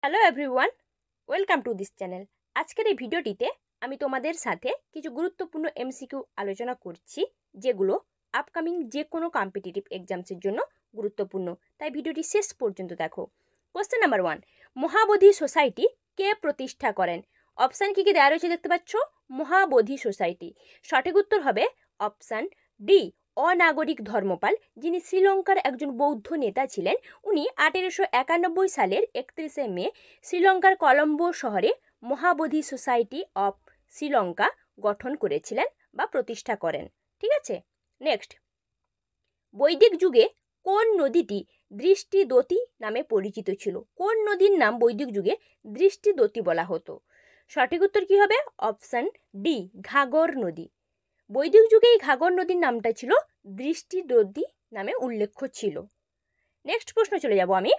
Hello everyone, welcome to this channel. আজকের এই ভিডিওটিতে আমি তোমাদের সাথে কিছু গুরুত্বপূর্ণ এমসিকিউ আলোচনা করছি, যেগুলো আপকামিং যে কোনো কম্পিটিটিভ এক্সামসের জন্য গুরুত্বপূর্ণ, তাই ভিডিওটি শেষ পর্যন্ত দেখো। কোশ্চেন নাম্বার 1, মহাবোধি সোসাইটি কে প্রতিষ্ঠা করেন? অপশান কি কি দেওয়া রয়েছে দেখতে পাচ্ছ। মহাবোধি সোসাইটি, সঠিক উত্তর হবে অপশান ডি, অনাগরিক ধর্মপাল, যিনি শ্রীলঙ্কার একজন বৌদ্ধ নেতা ছিলেন। উনি 1891 সালের 31শে মে শ্রীলঙ্কার কলম্বো শহরে মহাবোধি সোসাইটি অফ শ্রীলঙ্কা গঠন করেছিলেন বা প্রতিষ্ঠা করেন। ঠিক আছে, নেক্সট, বৈদিক যুগে কোন নদীটি দৃষ্টিদ্যোতি নামে পরিচিত ছিল? কোন নদীর নাম বৈদিক যুগে দৃষ্টিদ্যোতি বলা হতো? সঠিক উত্তর কি হবে? অপশান ডি, ঘাগর নদী। বৈদিক যুগে এই ঘাগর নদীর নামটা ছিল দৃষ্টিদ্যোতি নামে উল্লেখ্য ছিল। নেক্সট প্রশ্ন চলে যাব আমি।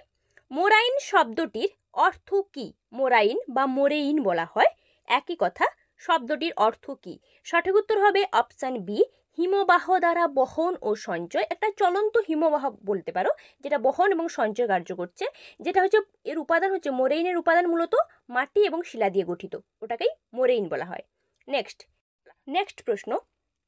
মোরাইন শব্দটির অর্থ কি? মোরাইন বা মোরেইন বলা হয়, একই কথা। শব্দটির অর্থ কি? সঠিক উত্তর হবে অপশান বি, হিমবাহ দ্বারা বহন ও সঞ্চয়। একটা চলন্ত হিমবাহ বলতে পারো, যেটা বহন এবং সঞ্চয় কার্য করছে। যেটা হচ্ছে এর উপাদান হচ্ছে মোরেইনের উপাদান মূলত মাটি এবং শিলা দিয়ে গঠিত, ওটাকেই মোরেইন বলা হয়। নেক্সট প্রশ্ন,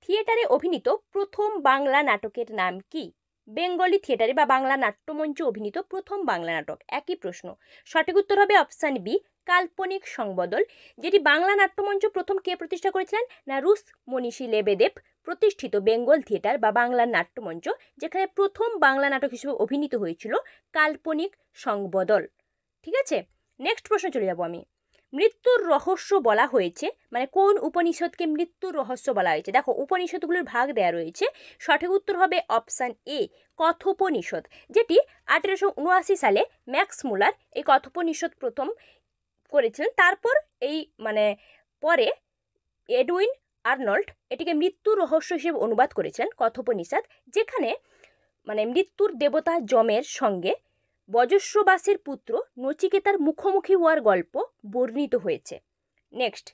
থিয়েটারে অভিনীত প্রথম বাংলা নাটকের নাম কি? বেঙ্গলি থিয়েটারে বা বাংলা নাট্যমঞ্চে অভিনীত প্রথম বাংলা নাটক, একই প্রশ্ন। সঠিক উত্তর হবে অপশান বি, কাল্পনিক সংবদল। যেটি বাংলা নাট্যমঞ্চ প্রথম কে প্রতিষ্ঠা করেছিলেন? না, রুস মনীষী লেবেদেব প্রতিষ্ঠিত বেঙ্গল থিয়েটার বা বাংলা নাট্যমঞ্চ, যেখানে প্রথম বাংলা নাটক হিসেবে অভিনীত হয়েছিল কাল্পনিক সংবদল। ঠিক আছে, নেক্সট প্রশ্ন চলে যাব আমি। মৃত্যুর রহস্য বলা হয়েছে, মানে কোন উপনিষদকে মৃত্যুর রহস্য বলা হয়েছে? দেখো, উপনিষদগুলোর ভাগ দেওয়া রয়েছে। সঠিক উত্তর হবে অপশান এ, কথোপনিষদ, যেটি 1879 সালে ম্যাক্স মুলার এই কথোপনিষদ প্রথম করেছিলেন। তারপর এই পরে এডউইন আর্নল্ড এটিকে মৃত্যুর রহস্য হিসেবে অনুবাদ করেছিলেন কথোপনিষদ, যেখানে মৃত্যুর দেবতা যমের সঙ্গে বজস্রবাসের পুত্র নচিকেতার মুখোমুখি হওয়ার গল্প বর্ণিত হয়েছে। নেক্সট,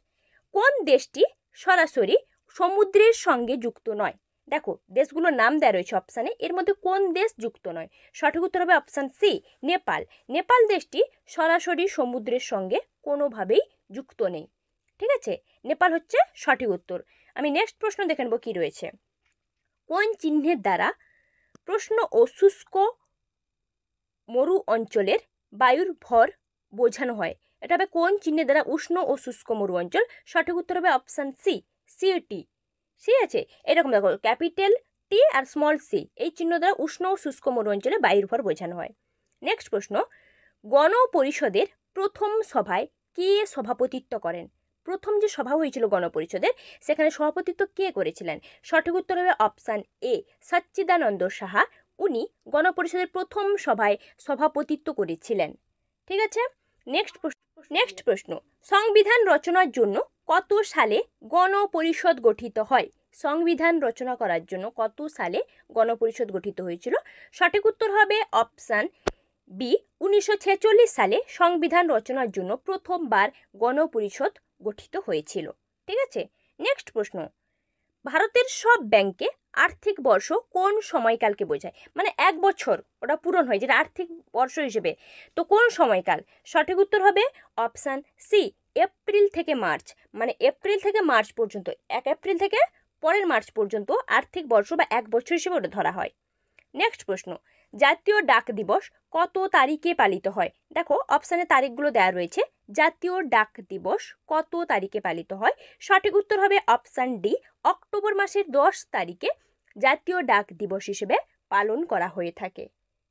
কোন দেশটি সরাসরি সমুদ্রের সঙ্গে যুক্ত নয়? দেখো, দেশগুলোর নাম দেওয়া রয়েছে অপশানে, এর মধ্যে কোন দেশ যুক্ত নয়? সঠিক উত্তর হবে অপশান সি, নেপাল। নেপাল দেশটি সরাসরি সমুদ্রের সঙ্গে কোনোভাবেই যুক্ত নেই। ঠিক আছে, নেপাল হচ্ছে সঠিক উত্তর। আমি নেক্সট প্রশ্ন দেখে নেব কি রয়েছে। কোন চিহ্নের দ্বারা প্রশ্ন ও শুষ্ক মরু অঞ্চলের বায়ুর ভর বোঝানো হয়? এটা হবে কোন চিহ্নের দ্বারা উষ্ণ ও শুষ্ক মরু অঞ্চল? সঠিক উত্তর হবে অপশান সি, সিটি। ঠিক আছে, এরকম দেখো, ক্যাপিটাল টি আর স্মল সি, এই চিহ্ন দ্বারা উষ্ণ ও শুষ্ক মরু অঞ্চলে বায়ুর ভর বোঝানো হয়। নেক্সট প্রশ্ন, গণপরিষদের প্রথম সভায় কে সভাপতিত্ব করেন? প্রথম যে সভা হয়েছিল গণপরিষদের, সেখানে সভাপতিত্ব কে করেছিলেন? সঠিক উত্তর হবে অপশান এ, সচ্চিদানন্দ সাহা। উনি গণপরিষদের প্রথম সভায় সভাপতিত্ব করেছিলেন। ঠিক আছে, নেক্সট প্রশ্ন, সংবিধান রচনার জন্য কত সালে গণপরিষদ গঠিত হয়? সংবিধান রচনা করার জন্য কত সালে গণপরিষদ গঠিত হয়েছিল? সঠিক উত্তর হবে অপশান বি, 1946 সালে সংবিধান রচনার জন্য প্রথমবার গণপরিষদ গঠিত হয়েছিল। ঠিক আছে, নেক্সট প্রশ্ন, ভারতের সব ব্যাংকে আর্থিক বর্ষ কোন সময়কালকে বোঝায়? এক বছর ওটা পূরণ হয়, যেটা আর্থিক বর্ষ হিসেবে, তো কোন সময়কাল? সঠিক উত্তর হবে অপশান সি, এপ্রিল থেকে মার্চ। এপ্রিল থেকে মার্চ পর্যন্ত, 1 এপ্রিল থেকে পরের মার্চ পর্যন্ত আর্থিক বর্ষ বা এক বছর হিসেবে ওটা ধরা হয়। নেক্সট প্রশ্ন, জাতীয় ডাক দিবস কত তারিখে পালিত হয়? দেখো, অপশানে তারিখগুলো দেওয়া রয়েছে। জাতীয় ডাক দিবস কত তারিখে পালিত হয়? সঠিক উত্তর হবে অপশান ডি, অক্টোবর মাসের 10 তারিখে জাতীয় ডাক দিবস হিসেবে পালন করা হয়ে থাকে।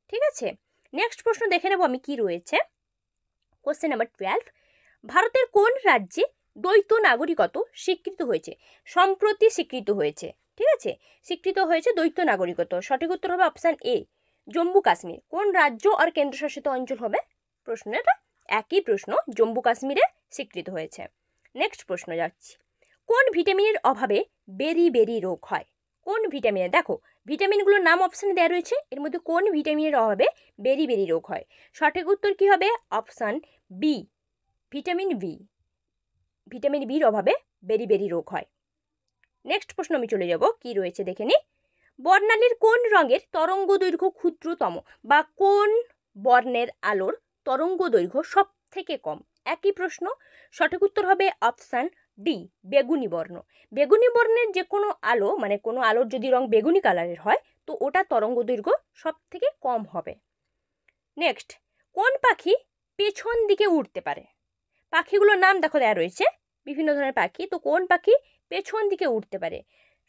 ঠিক আছে, নেক্সট প্রশ্ন দেখে নেব আমি কি রয়েছে। কোশ্চেন নাম্বার 12, ভারতের কোন রাজ্যে দ্বৈত নাগরিকত্ব স্বীকৃত হয়েছে? সম্প্রতি স্বীকৃত হয়েছে। ঠিক আছে, স্বীকৃত হয়েছে দ্বৈত নাগরিকত্ব। সঠিক উত্তর হবে অপশান এ, জম্মু কাশ্মীর। কোন রাজ্য আর কেন্দ্রশাসিত অঞ্চল হবে? প্রশ্নটা একই প্রশ্ন, জম্মু কাশ্মীরে স্বীকৃত হয়েছে। নেক্সট প্রশ্ন যাচ্ছি, কোন ভিটামিনের অভাবে বেরি রোগ হয়? কোন ভিটামিনের, দেখো ভিটামিনগুলোর নাম অপশানে দেওয়া রয়েছে, এর মধ্যে কোন ভিটামিনের অভাবে বেরি রোগ হয়? সঠিক উত্তর কি হবে? Option B, vitamin B. Vitamin বির অভাবে বেরি রোগ হয়। নেক্সট প্রশ্ন আমি চলে যাব কি রয়েছে দেখে নি। বর্ণালীর কোন রঙের তরঙ্গ দৈর্ঘ্য ক্ষুদ্রতম, বা কোন বর্ণের আলোর তরঙ্গ দৈর্ঘ্য সব থেকে কম। একই প্রশ্ন, সঠিক উত্তর হবে অপশান ডি, বেগুনি বর্ণ। বেগুনি বর্ণের যে কোনো আলো, মানে কোনো আলোর যদি রং বেগুনি কালারের হয় তো ওটা তরঙ্গ দৈর্ঘ্য সব থেকে কম হবে। নেক্সট, কোন পাখি পেছন দিকে উড়তে পারে? পাখিগুলোর নাম দেখো দেওয়া রয়েছে, বিভিন্ন ধরনের পাখি। তো কোন পাখি পেছন দিকে উঠতে পারে?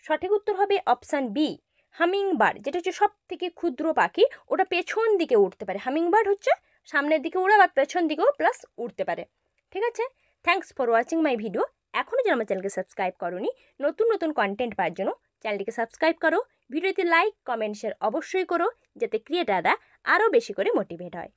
সঠিক উত্তর হবে অপশান বি, হামিং বার্ড, যেটা হচ্ছে সব থেকে ক্ষুদ্র পাখি, ওটা পেছন দিকে উঠতে পারে। হামিং বার্ড হচ্ছে সামনের দিকে উড়ে বা পেছন দিকেও প্লাস উঠতে পারে। ঠিক আছে, thanks for watching my video. এখনও যেন আমার চ্যানেলকে সাবস্ক্রাইব করোনি, নতুন নতুন কন্টেন্ট পাওয়ার জন্য চ্যানেলটিকে সাবস্ক্রাইব করো, ভিডিওতে লাইক কমেন্ট শেয়ার অবশ্যই করো, যাতে ক্রিয়েটাররা আরও বেশি করে মোটিভেট হয়।